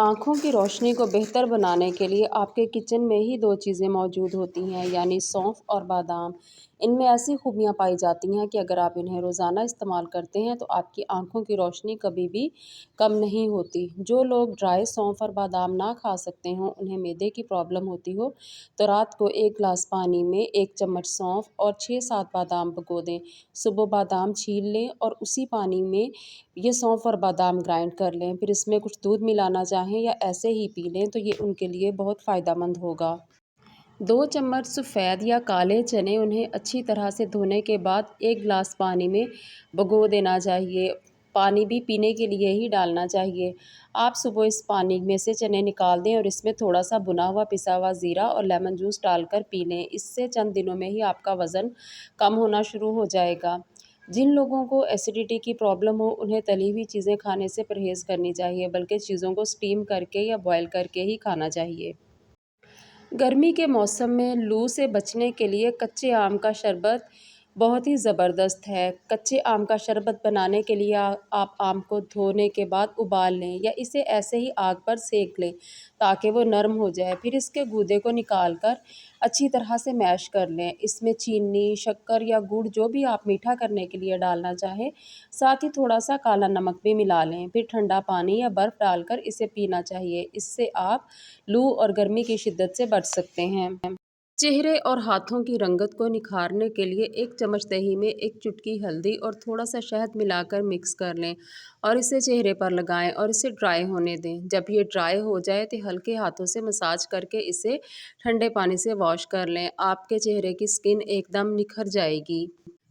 आँखों की रोशनी को बेहतर बनाने के लिए आपके किचन में ही 2 चीज़ें मौजूद होती हैं, यानी सौंफ और बादाम। इनमें ऐसी खूबियाँ पाई जाती हैं कि अगर आप इन्हें रोज़ाना इस्तेमाल करते हैं तो आपकी आँखों की रोशनी कभी भी कम नहीं होती। जो लोग ड्राई सौंफ और बादाम ना खा सकते हों, उन्हें मैदे की प्रॉब्लम होती हो, तो रात को 1 ग्लास पानी में 1 चम्मच सौंफ और 6-7 बादाम भिगो दें। सुबह बादाम छील लें और उसी पानी में ये सौंफ और बादाम ग्राइंड कर लें। फिर इसमें कुछ दूध मिलाना चाहें या ऐसे ही पी लें तो ये उनके लिए बहुत फ़ायदेमंद होगा। 2 चम्मच सफ़ेद या काले चने, उन्हें अच्छी तरह से धोने के बाद 1 गिलास पानी में भिगो देना चाहिए। पानी भी पीने के लिए ही डालना चाहिए। आप सुबह इस पानी में से चने निकाल दें और इसमें थोड़ा-सा भुना हुआ पिसा हुआ ज़ीरा और लेमन जूस डालकर पी लें। इससे चंद दिनों में ही आपका वज़न कम होना शुरू हो जाएगा। जिन लोगों को एसिडिटी की प्रॉब्लम हो, उन्हें तली हुई चीज़ें खाने से परहेज़ करनी चाहिए, बल्कि चीज़ों को स्टीम करके या बॉयल करके ही खाना चाहिए। गर्मी के मौसम में लू से बचने के लिए कच्चे आम का शरबत बहुत ही ज़बरदस्त है। कच्चे आम का शरबत बनाने के लिए आप आम को धोने के बाद उबाल लें या इसे ऐसे ही आग पर सेंक लें ताकि वो नरम हो जाए। फिर इसके गूदे को निकाल कर अच्छी तरह से मैश कर लें। इसमें चीनी, शक्कर या गुड़, जो भी आप मीठा करने के लिए डालना चाहें, साथ ही थोड़ा-सा काला नमक भी मिला लें। फिर ठंडा पानी या बर्फ़ डालकर इसे पीना चाहिए। इससे आप लू और गर्मी की शिद्दत से बच सकते हैं। चेहरे और हाथों की रंगत को निखारने के लिए 1 चम्मच दही में 1 चुटकी हल्दी और थोड़ा-सा शहद मिलाकर मिक्स कर लें और इसे चेहरे पर लगाएं और इसे ड्राई होने दें। जब ये ड्राई हो जाए तो हल्के हाथों से मसाज करके इसे ठंडे पानी से वॉश कर लें। आपके चेहरे की स्किन एकदम निखर जाएगी।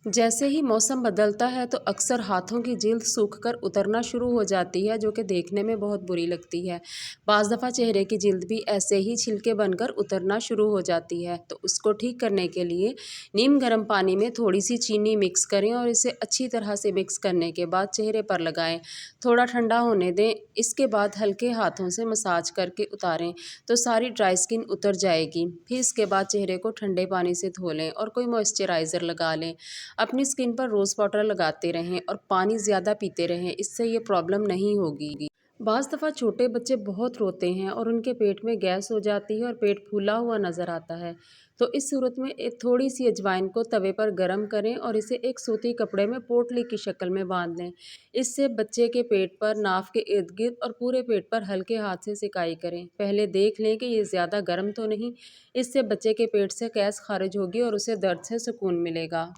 जैसे ही मौसम बदलता है तो अक्सर हाथों की जिल्द सूखकर उतरना शुरू हो जाती है, जो कि देखने में बहुत बुरी लगती है। बाज़ दफ़ा चेहरे की जिल्द भी ऐसे ही छिलके बनकर उतरना शुरू हो जाती है, तो उसको ठीक करने के लिए नीम गर्म पानी में थोड़ी सी चीनी मिक्स करें और इसे अच्छी तरह से मिक्स करने के बाद चेहरे पर लगाएं। थोड़ा ठंडा होने दें। इसके बाद हल्के हाथों से मसाज करके उतारें तो सारी ड्राई स्किन उतर जाएगी। फिर इसके बाद चेहरे को ठंडे पानी से धो लें और कोई मॉइस्चराइज़र लगा लें। अपनी स्किन पर रोज़ वाटर लगाते रहें और पानी ज़्यादा पीते रहें, इससे ये प्रॉब्लम नहीं होगी। बाज़ दफ़ा छोटे बच्चे बहुत रोते हैं और उनके पेट में गैस हो जाती है और पेट फूला हुआ नज़र आता है, तो इस सूरत में एक थोड़ी सी अजवाइन को तवे पर गर्म करें और इसे एक सूती कपड़े में पोटली की शक्ल में बांध लें। इससे बच्चे के पेट पर, नाफ के इर्द गिर्द और पूरे पेट पर हल्के हाथ से सिकाई करें। पहले देख लें कि ये ज़्यादा गर्म तो नहीं। इससे बच्चे के पेट से गैस खारिज होगी और उसे दर्द से सुकून मिलेगा।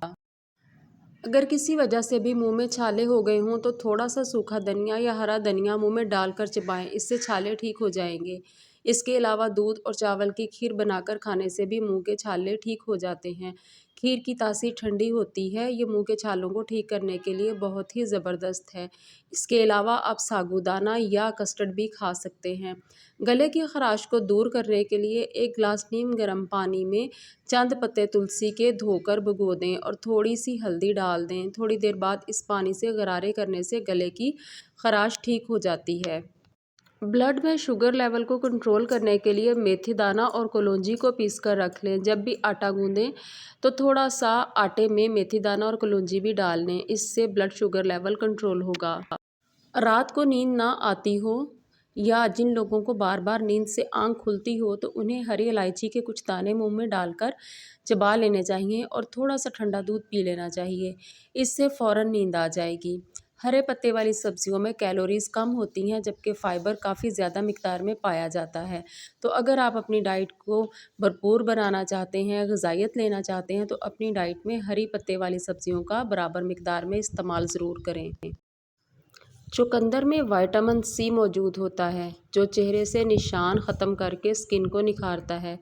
अगर किसी वजह से भी मुंह में छाले हो गए हों तो थोड़ा सा सूखा धनिया या हरा धनिया मुंह में डालकर चबाएं, इससे छाले ठीक हो जाएंगे। इसके अलावा दूध और चावल की खीर बनाकर खाने से भी मुंह के छाले ठीक हो जाते हैं। खीर की तासीर ठंडी होती है, ये मुंह के छालों को ठीक करने के लिए बहुत ही ज़बरदस्त है। इसके अलावा आप साबूदाना या कस्टर्ड भी खा सकते हैं। गले की खराश को दूर करने के लिए 1 गिलास नीम गर्म पानी में चंद पत्ते तुलसी के धोकर भिगो दें और थोड़ी सी हल्दी डाल दें। थोड़ी देर बाद इस पानी से गरारे करने से गले की खराश ठीक हो जाती है। ब्लड में शुगर लेवल को कंट्रोल करने के लिए मेथी दाना और कलौंजी को पीस कर रख लें। जब भी आटा गूंदें तो थोड़ा सा आटे में मेथी दाना और कलौंजी भी डाल लें, इससे ब्लड शुगर लेवल कंट्रोल होगा। रात को नींद ना आती हो या जिन लोगों को बार बार नींद से आंख खुलती हो, तो उन्हें हरी इलायची के कुछ दाने मुंह में डालकर चबा लेने चाहिए और थोड़ा सा ठंडा दूध पी लेना चाहिए। इससे फ़ौरन नींद आ जाएगी। हरे पत्ते वाली सब्जियों में कैलोरीज कम होती हैं, जबकि फ़ाइबर काफ़ी ज़्यादा मिकदार में पाया जाता है। तो अगर आप अपनी डाइट को भरपूर बनाना चाहते हैं, ग़िज़ाइयत लेना चाहते हैं, तो अपनी डाइट में हरी पत्ते वाली सब्जियों का बराबर मिकदार में इस्तेमाल ज़रूर करें। चुकंदर में विटामिन सी मौजूद होता है, जो चेहरे से निशान ख़त्म करके स्किन को निखारता है।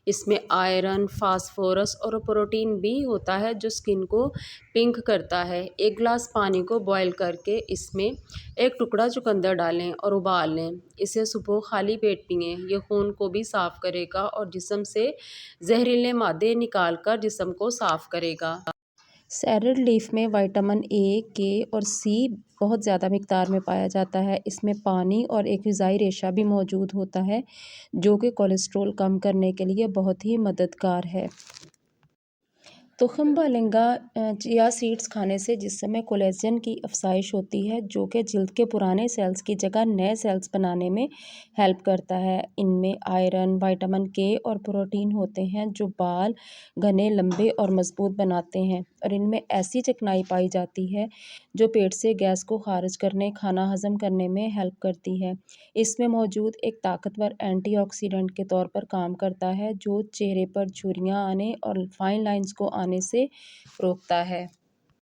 इसमें आयरन, फास्फोरस और प्रोटीन भी होता है, जो स्किन को पिंक करता है। 1 गिलास पानी को बॉयल करके इसमें 1 टुकड़ा चुकंदर डालें और उबाल लें। इसे सुबह खाली पेट पिएं। ये खून को भी साफ़ करेगा और जिस्म से जहरीले मादे निकाल कर जिस्म को साफ़ करेगा। सैलड लीफ में विटामिन ए, के और सी बहुत ज़्यादा मिकदार में पाया जाता है। इसमें पानी और एक ग़िज़ाई रेशा भी मौजूद होता है, जो कि कोलेस्ट्रॉल कम करने के लिए बहुत ही मददगार है। तुखमबालिंगा चिया सीड्स खाने से जिस्म में कोलेजन की अफजाइश होती है जो कि जल्द के पुराने सेल्स की जगह नए सेल्स बनाने में हेल्प करता है। इनमें आयरन, विटामिन के और प्रोटीन होते हैं जो बाल घने, लंबे और मजबूत बनाते हैं, और इनमें ऐसी चिकनाई पाई जाती है जो पेट से गैस को खारिज करने, खाना हजम करने में हेल्प करती है। इसमें मौजूद एक ताकतवर एंटीऑक्सीडेंट के तौर पर काम करता है जो चेहरे पर झुर्रियाँ आने और फाइन लाइंस को आने से रोकता है।